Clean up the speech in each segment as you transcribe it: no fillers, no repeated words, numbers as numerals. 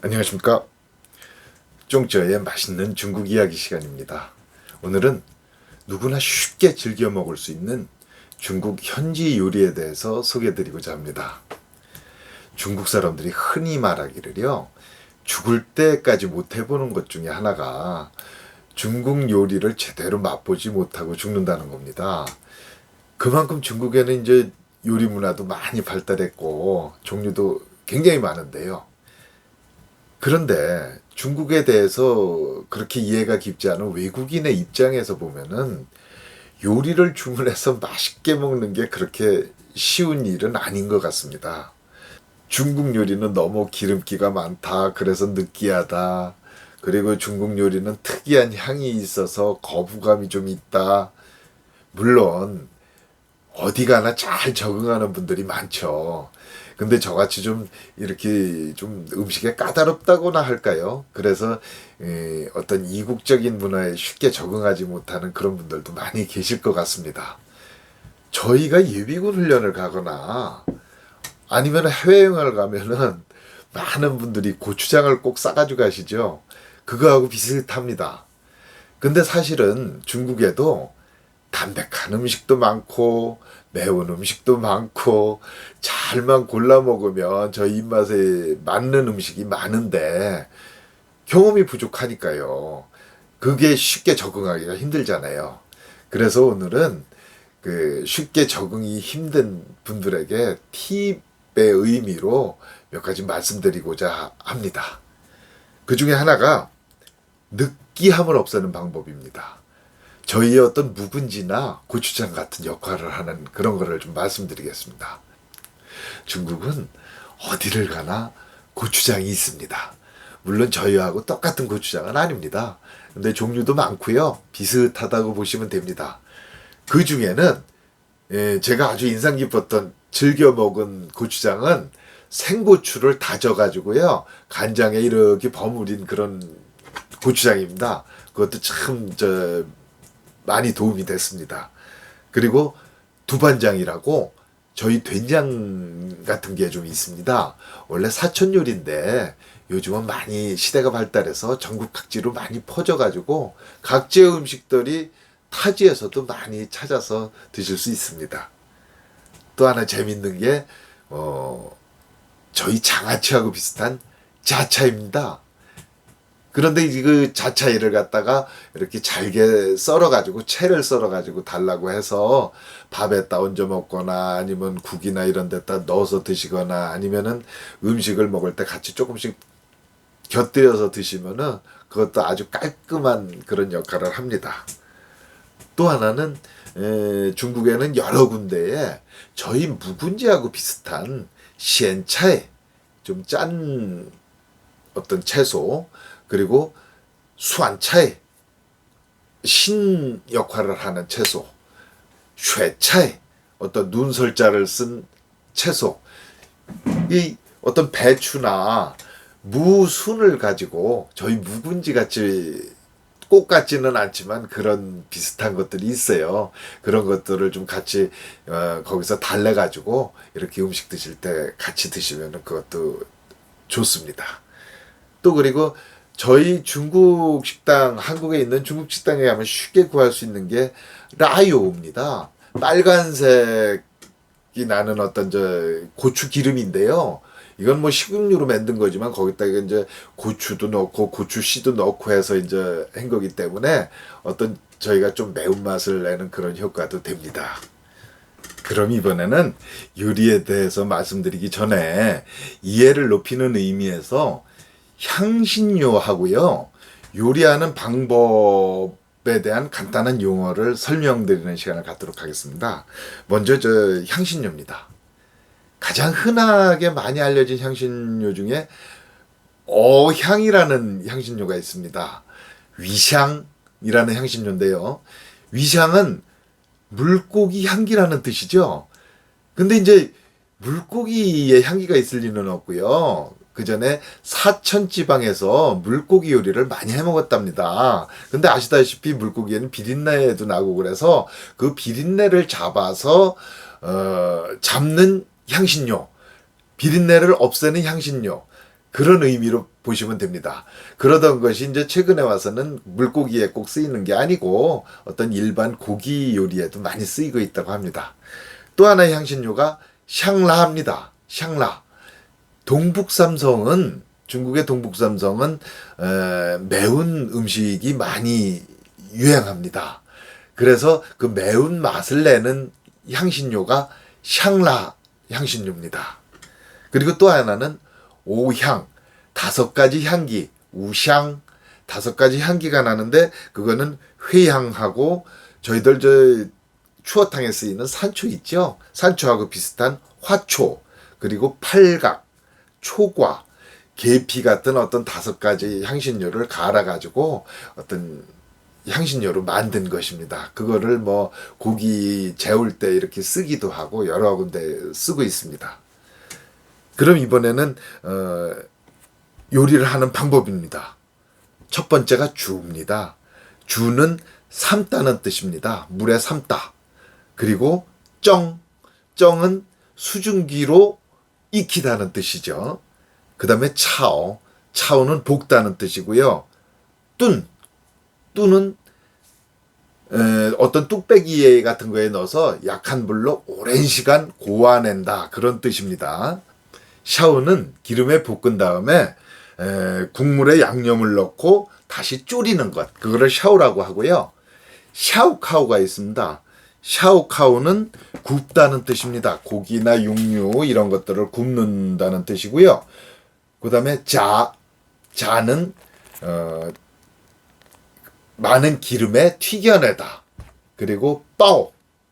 안녕하십니까. 쫑쩌의 맛있는 중국 이야기 시간입니다. 오늘은 누구나 쉽게 즐겨 먹을 수 있는 중국 현지 요리에 대해서 소개해드리고자 합니다. 중국 사람들이 흔히 말하기를요, 죽을 때까지 못 해보는 것 중에 하나가 중국 요리를 제대로 맛보지 못하고 죽는다는 겁니다. 그만큼 중국에는 이제 요리 문화도 많이 발달했고 종류도 굉장히 많은데요. 그런데 중국에 대해서 그렇게 이해가 깊지 않은 외국인의 입장에서 보면은 요리를 주문해서 맛있게 먹는 게 그렇게 쉬운 일은 아닌 것 같습니다. 중국 요리는 너무 기름기가 많다. 그래서 느끼하다. 그리고 중국 요리는 특이한 향이 있어서 거부감이 좀 있다. 물론 어디 가나 잘 적응하는 분들이 많죠. 근데 저같이 좀 이렇게 좀 음식에 까다롭다고나 할까요? 그래서 어떤 이국적인 문화에 쉽게 적응하지 못하는 그런 분들도 많이 계실 것 같습니다. 저희가 예비군 훈련을 가거나 아니면 해외여행을 가면은 많은 분들이 고추장을 꼭 싸가지고 가시죠. 그거하고 비슷합니다. 근데 사실은 중국에도 담백한 음식도 많고 매운 음식도 많고 잘만 골라 먹으면 저희 입맛에 맞는 음식이 많은데 경험이 부족하니까요. 그게 쉽게 적응하기가 힘들잖아요. 그래서 오늘은 그 쉽게 적응이 힘든 분들에게 팁의 의미로 몇 가지 말씀드리고자 합니다. 그 중에 하나가 느끼함을 없애는 방법입니다. 저희의 어떤 묵은지나 고추장 같은 역할을 하는 그런 거를 좀 말씀드리겠습니다. 중국은 어디를 가나 고추장이 있습니다. 물론 저희하고 똑같은 고추장은 아닙니다. 근데 종류도 많고요. 비슷하다고 보시면 됩니다. 그 중에는 제가 아주 인상 깊었던 즐겨 먹은 고추장은 생고추를 다져가지고요. 간장에 이렇게 버무린 그런 고추장입니다. 그것도 참 많이 도움이 됐습니다. 그리고 두반장이라고 저희 된장 같은 게 좀 있습니다. 원래 사천 요리인데 요즘은 많이 시대가 발달해서 전국 각지로 많이 퍼져가지고 각지의 음식들이 타지에서도 많이 찾아서 드실 수 있습니다. 또 하나 재밌는 게 저희 장아찌하고 비슷한 자차입니다. 그런데 그 자차이를 갖다가 이렇게 잘게 썰어가지고 채를 썰어가지고 달라고 해서 밥에다 얹어 먹거나 아니면 국이나 이런 데다 넣어서 드시거나 아니면은 음식을 먹을 때 같이 조금씩 곁들여서 드시면은 그것도 아주 깔끔한 그런 역할을 합니다. 또 하나는 중국에는 여러 군데에 저희 묵은지하고 비슷한 시엔차이 좀 짠 어떤 채소 그리고 수안차이 신 역할을 하는 채소 쇠차이 어떤 눈설자를 쓴 채소 이 어떤 배추나 무순을 가지고 저희 묵은지 같이 꼭 같지는 않지만 그런 비슷한 것들이 있어요. 그런 것들을 좀 같이 거기서 달래가지고 이렇게 음식 드실 때 같이 드시면 그것도 좋습니다. 또 그리고 저희 중국 식당, 한국에 있는 중국 식당에 가면 쉽게 구할 수 있는 게 라요입니다. 빨간색이 나는 어떤 고추 기름인데요. 이건 뭐 식용유로 만든 거지만 거기다가 이제 고추도 넣고 고추씨도 넣고 해서 이제 한 거기 때문에 어떤 저희가 좀 매운맛을 내는 그런 효과도 됩니다. 그럼 이번에는 요리에 대해서 말씀드리기 전에 이해를 높이는 의미에서 향신료하고요. 요리하는 방법에 대한 간단한 용어를 설명드리는 시간을 갖도록 하겠습니다. 먼저 향신료입니다. 가장 흔하게 많이 알려진 향신료 중에 어향이라는 향신료가 있습니다. 위샹이라는 향신료인데요. 위샹은 물고기 향기라는 뜻이죠. 근데 이제 물고기의 향기가 있을 리는 없고요. 그 전에 사천 지방에서 물고기 요리를 많이 해 먹었답니다. 근데 아시다시피 물고기에는 비린내도 나고 그래서 그 비린내를 잡아서 잡는 향신료, 비린내를 없애는 향신료. 그런 의미로 보시면 됩니다. 그러던 것이 이제 최근에 와서는 물고기에 꼭 쓰이는 게 아니고 어떤 일반 고기 요리에도 많이 쓰이고 있다고 합니다. 또 하나의 향신료가 샹라입니다. 샹라. 동북삼성은 중국의 동북삼성은 매운 음식이 많이 유행합니다. 그래서 그 매운 맛을 내는 향신료가 샹라 향신료입니다. 그리고 또 하나는 오향, 5가지 향기, 우샹, 5가지 향기가 나는데 그거는 회향하고 저희들 추어탕에 쓰이는 산초 있죠? 산초하고 비슷한 화초, 그리고 팔각, 초과, 계피 같은 어떤 5가지 향신료를 갈아가지고 어떤 향신료로 만든 것입니다. 그거를 뭐 고기 재울 때 이렇게 쓰기도 하고 여러 군데 쓰고 있습니다. 그럼 이번에는 요리를 하는 방법입니다. 첫 번째가 주입니다. 주는 삶다는 뜻입니다. 물에 삶다. 그리고 쩡은 수증기로 익히다는 뜻이죠. 그 다음에 차오는 볶다는 뜻이고요. 뚠은 어떤 뚝배기 같은 거에 넣어서 약한 불로 오랜 시간 고아낸다, 그런 뜻입니다. 샤오는 기름에 볶은 다음에 국물에 양념을 넣고 다시 졸이는 것, 그거를 샤오라고 하고요. 샤오카오가 있습니다. 샤오카오는 굽다는 뜻입니다. 고기나 육류 이런 것들을 굽는다는 뜻이고요. 그 다음에 자는 많은 기름에 튀겨내다. 그리고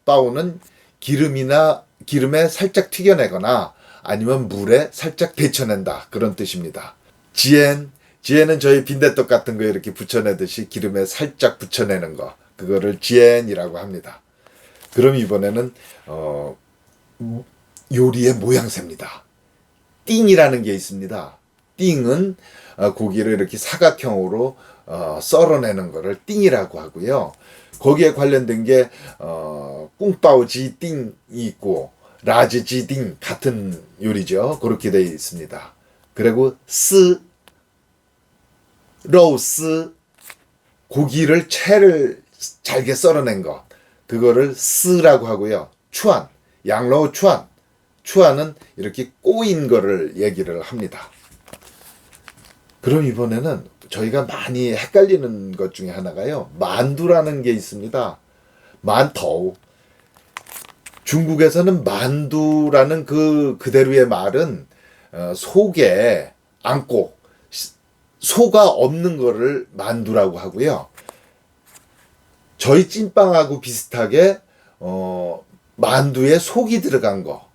빠오는 기름에 살짝 튀겨내거나 아니면 물에 살짝 데쳐낸다, 그런 뜻입니다. 지엔은 저희 빈대떡 같은 거 이렇게 부쳐내듯이 기름에 살짝 부쳐내는 거, 그거를 지엔이라고 합니다. 그럼 이번에는 요리의 모양새입니다. 띵이라는 게 있습니다. 띵은 고기를 이렇게 사각형으로 썰어내는 거를 띵이라고 하고요. 거기에 관련된 게 꿍빠오지 띵이 있고 라지지 띵 같은 요리죠. 그렇게 되어 있습니다. 그리고 로우스, 고기를 채를 잘게 썰어낸 거, 그거를 스라고 하고요. 양로우 추안은 이렇게 꼬인 거를 얘기를 합니다. 그럼 이번에는 저희가 많이 헷갈리는 것 중에 하나가요, 만두라는 게 있습니다. 만터우. 중국에서는 만두라는 그대로의 말은 속에 안고 소가 없는 거를 만두라고 하고요. 저희 찐빵하고 비슷하게 만두에 속이 들어간 거,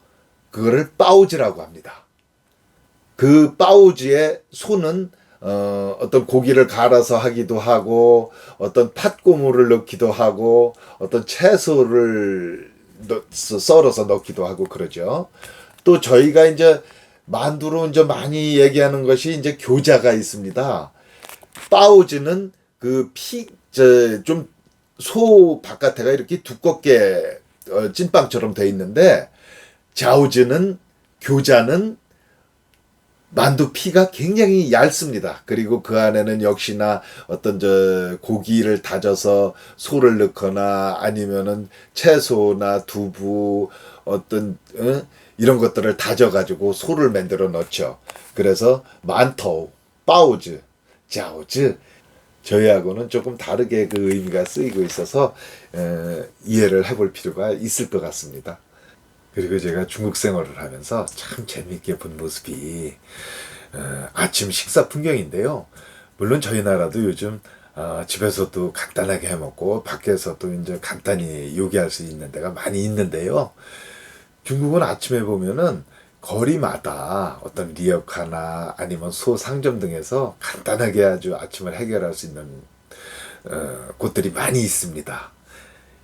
그거를 빠오즈라고 합니다. 그 빠오즈의 소는 어떤 고기를 갈아서 하기도 하고 어떤 팥고물을 넣기도 하고 어떤 채소를 썰어서 넣기도 하고 그러죠. 또 저희가 이제 만두로 이제 많이 얘기하는 것이 이제 교자가 있습니다. 빠오즈는 좀 소 바깥에가 이렇게 두껍게 찐빵처럼 돼 있는데, 교자는 만두 피가 굉장히 얇습니다. 그리고 그 안에는 역시나 어떤 고기를 다져서 소를 넣거나 아니면은 채소나 두부 어떤 이런 것들을 다져가지고 소를 만들어 넣죠. 그래서 만토, 빠오즈, 자오즈, 저희하고는 조금 다르게 그 의미가 쓰이고 있어서 이해를 해볼 필요가 있을 것 같습니다. 그리고 제가 중국 생활을 하면서 참 재미있게 본 모습이 아침 식사 풍경인데요. 물론 저희 나라도 요즘 집에서도 간단하게 해먹고 밖에서도 이제 간단히 요기할 수 있는 데가 많이 있는데요. 중국은 아침에 보면은 거리마다 어떤 리어카나 아니면 소상점 등에서 간단하게 아주 아침을 해결할 수 있는 곳들이 많이 있습니다.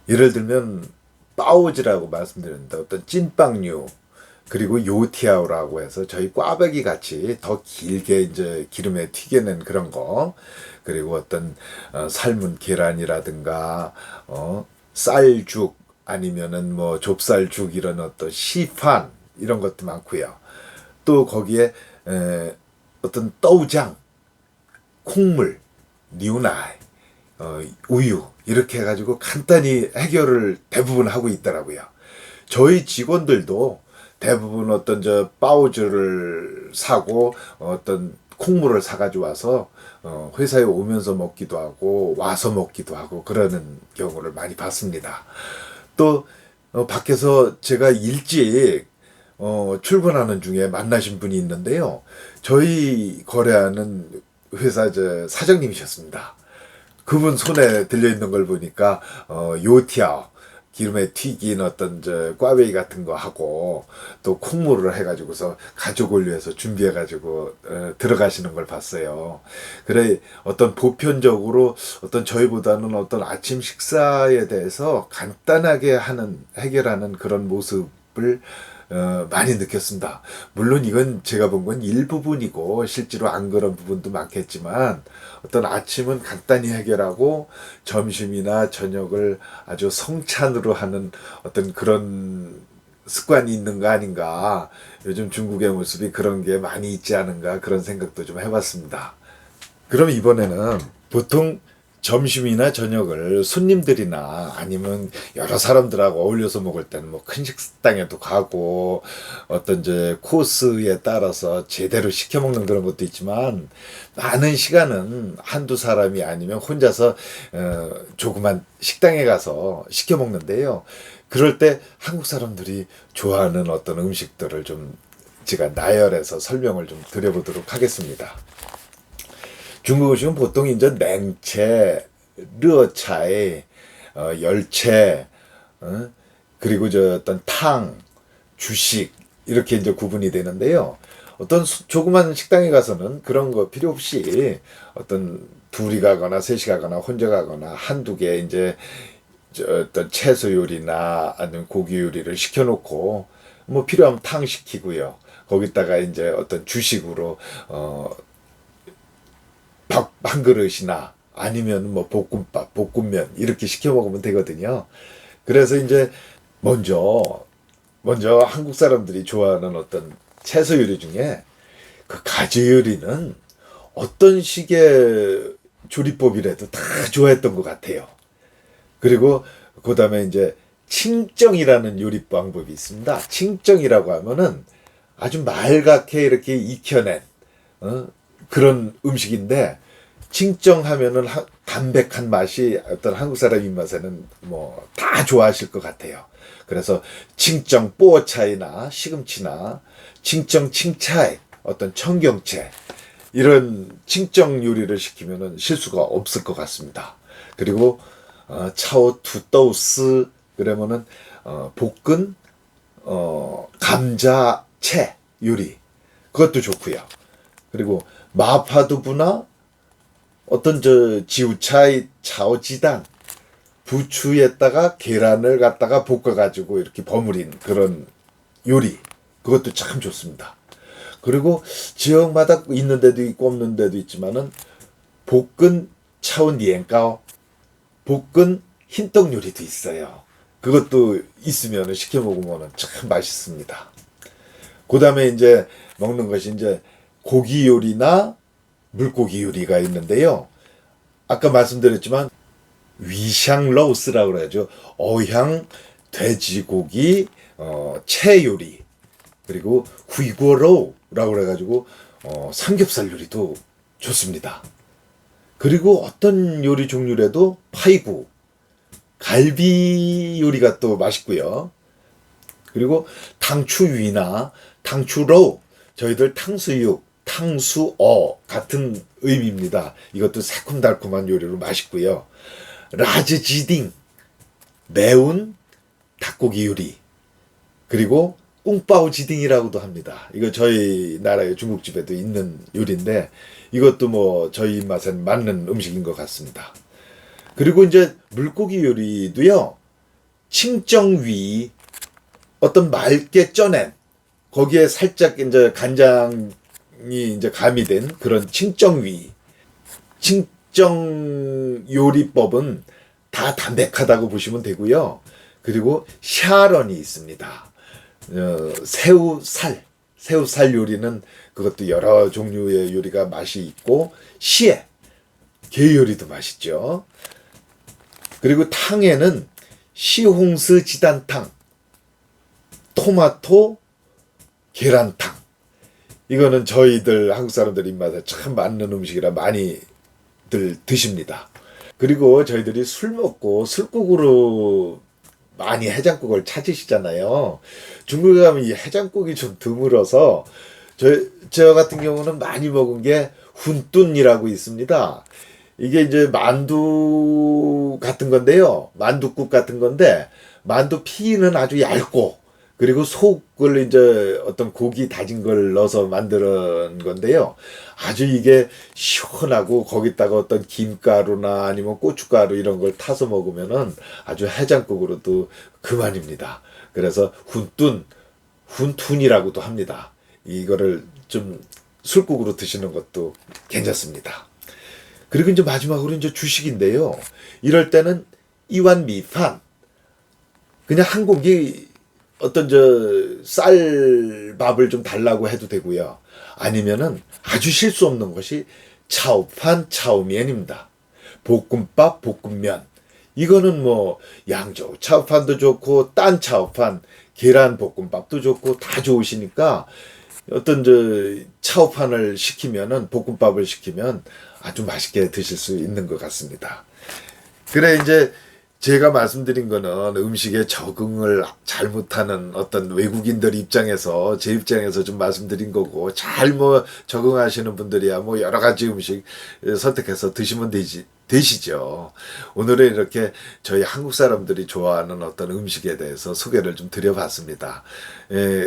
예를 들면 빠오즈라고 말씀드렸는데 어떤 찐빵류, 그리고 요티아오라고 해서 저희 꽈배기 같이 더 길게 이제 기름에 튀겨낸 그런 거, 그리고 어떤 삶은 계란이라든가 쌀죽 아니면은 뭐 좁쌀죽 이런 어떤 시판 이런 것도 많고요. 또 거기에 어떤 떠우장, 콩물, 뉴나이, 우유 이렇게 해가지고 간단히 해결을 대부분 하고 있더라고요. 저희 직원들도 대부분 어떤 파우즈를 사고 어떤 콩물을 사가지고 와서 회사에 오면서 먹기도 하고 와서 먹기도 하고 그러는 경우를 많이 봤습니다. 또 밖에서 제가 일찍 출근하는 중에 만나신 분이 있는데요. 저희 거래하는 회사 사장님이셨습니다. 그분 손에 들려있는 걸 보니까 요티아오 기름에 튀긴 어떤 꽈배기 같은 거 하고 또 콩물을 해가지고서 가족을 위해서 준비해가지고 들어가시는 걸 봤어요. 그래 어떤 보편적으로 어떤 저희보다는 어떤 아침 식사에 대해서 간단하게 해결하는 그런 모습을 많이 느꼈습니다. 물론 이건 제가 본 건 일부분이고 실제로 안 그런 부분도 많겠지만 어떤 아침은 간단히 해결하고 점심이나 저녁을 아주 성찬으로 하는 어떤 그런 습관이 있는 거 아닌가. 요즘 중국의 모습이 그런 게 많이 있지 않은가 그런 생각도 좀 해봤습니다. 그럼 이번에는 보통 점심이나 저녁을 손님들이나 아니면 여러 사람들하고 어울려서 먹을 때는 뭐 큰 식당에도 가고 어떤 코스에 따라서 제대로 시켜 먹는 그런 것도 있지만 많은 시간은 한두 사람이 아니면 혼자서 조그만 식당에 가서 시켜 먹는데요. 그럴 때 한국 사람들이 좋아하는 어떤 음식들을 좀 제가 나열해서 설명을 좀 드려보도록 하겠습니다. 중국 음식은 보통 이제 냉채, 르어차이, 열채, 그리고 어떤 탕, 주식 이렇게 이제 구분이 되는데요. 어떤 조그만 식당에 가서는 그런 거 필요 없이 어떤 둘이 가거나 셋이 가거나 혼자 가거나 한두 개 이제 어떤 채소 요리나 아니면 고기 요리를 시켜놓고 뭐 필요하면 탕 시키고요. 거기다가 이제 어떤 주식으로 밥 한 그릇이나 아니면 뭐 볶음밥, 볶음면 이렇게 시켜 먹으면 되거든요. 그래서 이제 먼저 한국 사람들이 좋아하는 어떤 채소 요리 중에 그 가지 요리는 어떤 식의 조리법이라도 다 좋아했던 것 같아요. 그리고 그다음에 이제 칭정이라는 요리 방법이 있습니다. 칭정이라고 하면은 아주 말갛게 이렇게 익혀낸 그런 음식인데 칭정하면은 담백한 맛이 어떤 한국 사람 입맛에는 뭐 다 좋아하실 것 같아요. 그래서 칭정 뽀차이나 시금치나 칭정 칭차이 어떤 청경채 이런 칭정 요리를 시키면은 실수가 없을 것 같습니다. 그리고 차오 투떠우스 그러면은 볶은 감자채 요리 그것도 좋고요. 그리고 마파두부나 어떤 지우차이 차오지단 부추에다가 계란을 갖다가 볶아가지고 이렇게 버무린 그런 요리 그것도 참 좋습니다. 그리고 지역마다 있는 데도 있고 없는 데도 있지만은 볶은 차오니엔가오 볶은 흰떡 요리도 있어요. 그것도 있으면 시켜 먹으면 참 맛있습니다. 그 다음에 이제 먹는 것이 이제 고기 요리나 물고기 요리가 있는데요. 아까 말씀드렸지만 위샹 로스라고 그러죠. 어향 돼지고기 채 요리 그리고 휘고로우라고 그래가지고 삼겹살 요리도 좋습니다. 그리고 어떤 요리 종류라도 파이구 갈비 요리가 또 맛있고요. 그리고 탕추위나 탕추로우 저희들 탕수육 탕수어 같은 의미입니다. 이것도 새콤달콤한 요리로 맛있고요. 라즈지딩 매운 닭고기 요리 그리고 꿍빠오지딩이라고도 합니다. 이거 저희 나라의 중국집에도 있는 요리인데 이것도 뭐 저희 입맛엔 맞는 음식인 것 같습니다. 그리고 이제 물고기 요리도요. 칭정위 어떤 맑게 쪄낸 거기에 살짝 이제 간장이 이제 가미된 그런 칭정위 칭정 요리법은 다 담백하다고 보시면 되고요. 그리고 샤런이 있습니다. 새우살 새우살 요리는 그것도 여러 종류의 요리가 맛이 있고, 시에 게 요리도 맛있죠. 그리고 탕에는 시홍스 지단탕, 토마토 계란탕. 이거는 저희들 한국 사람들 입맛에 참 맞는 음식이라 많이들 드십니다. 그리고 저희들이 술 먹고 술국으로 많이 해장국을 찾으시잖아요. 중국에 가면 이 해장국이 좀 드물어서 저 같은 경우는 많이 먹은 게 훈뚠이라고 있습니다. 이게 이제 만두 같은 건데요. 만두국 같은 건데 만두 피는 아주 얇고 그리고 속을 이제 어떤 고기 다진 걸 넣어서 만드는 건데요. 아주 이게 시원하고 거기다가 어떤 김가루나 아니면 고춧가루 이런 걸 타서 먹으면은 아주 해장국으로도 그만입니다. 그래서 훈툰이라고도 합니다. 이거를 좀 술국으로 드시는 것도 괜찮습니다. 그리고 이제 마지막으로 이제 주식인데요. 이럴 때는 이완 미판, 그냥 한 공기 어떤 쌀밥을 좀 달라고 해도 되고요. 아니면은 아주 실수 없는 것이 차오판 차오면입니다. 볶음밥 볶음면. 이거는 뭐 양조 차오판도 좋고 딴 차오판 계란 볶음밥도 좋고 다 좋으시니까 어떤 차오판을 시키면은 볶음밥을 시키면 아주 맛있게 드실 수 있는 것 같습니다. 그래 이제 제가 말씀드린 거는 음식에 적응을 잘 못하는 어떤 외국인들 입장에서 제 입장에서 좀 말씀드린 거고 잘 뭐 적응하시는 분들이야 뭐 여러 가지 음식 선택해서 드시면 되시죠. 오늘은 이렇게 저희 한국 사람들이 좋아하는 어떤 음식에 대해서 소개를 좀 드려봤습니다.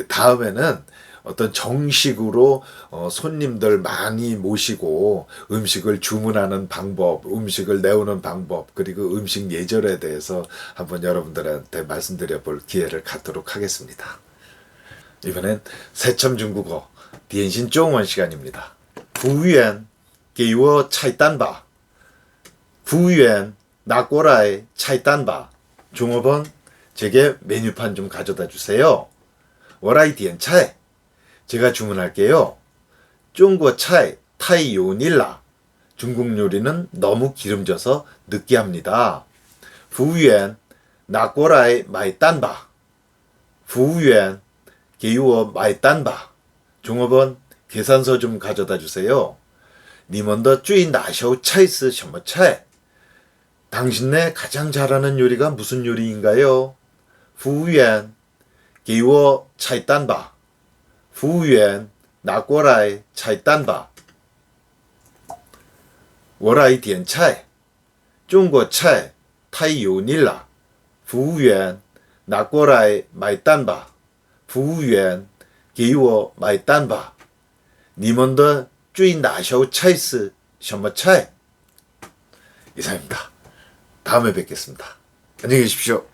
다음에는 어떤 정식으로 손님들 많이 모시고 음식을 주문하는 방법, 음식을 내오는 방법, 그리고 음식 예절에 대해서 한번 여러분들한테 말씀드려 볼 기회를 갖도록 하겠습니다. 이번엔 새참 중국어 디엔신 중원 시간입니다. 부위엔 게이워 차이단바, 부위엔 나꼬라이 차이단바. 중어번 제게 메뉴판 좀 가져다 주세요. 워라이 디엔차이. 제가 주문할게요. 중국 차이 타이 요닐라. 중국 요리는 너무 기름져서 느끼합니다. 부위엔 나꼬라이 마이 딴바. 부위엔 게이워 마이 딴바. 중어번 계산서 좀 가져다 주세요. 니먼더 쭈이 나셔 차이스 셔머 차이. 당신네 가장 잘하는 요리가 무슨 요리인가요? 부위엔 게이워 차이 딴바. 服务员拿过来菜单吧。我来点菜，中国菜太油腻了。服务员拿过来买单吧。服务员给我买单吧。你们的最拿手菜是什么菜？ 이상입니다. 다음에 뵙겠습니다. 안녕히 계십시오.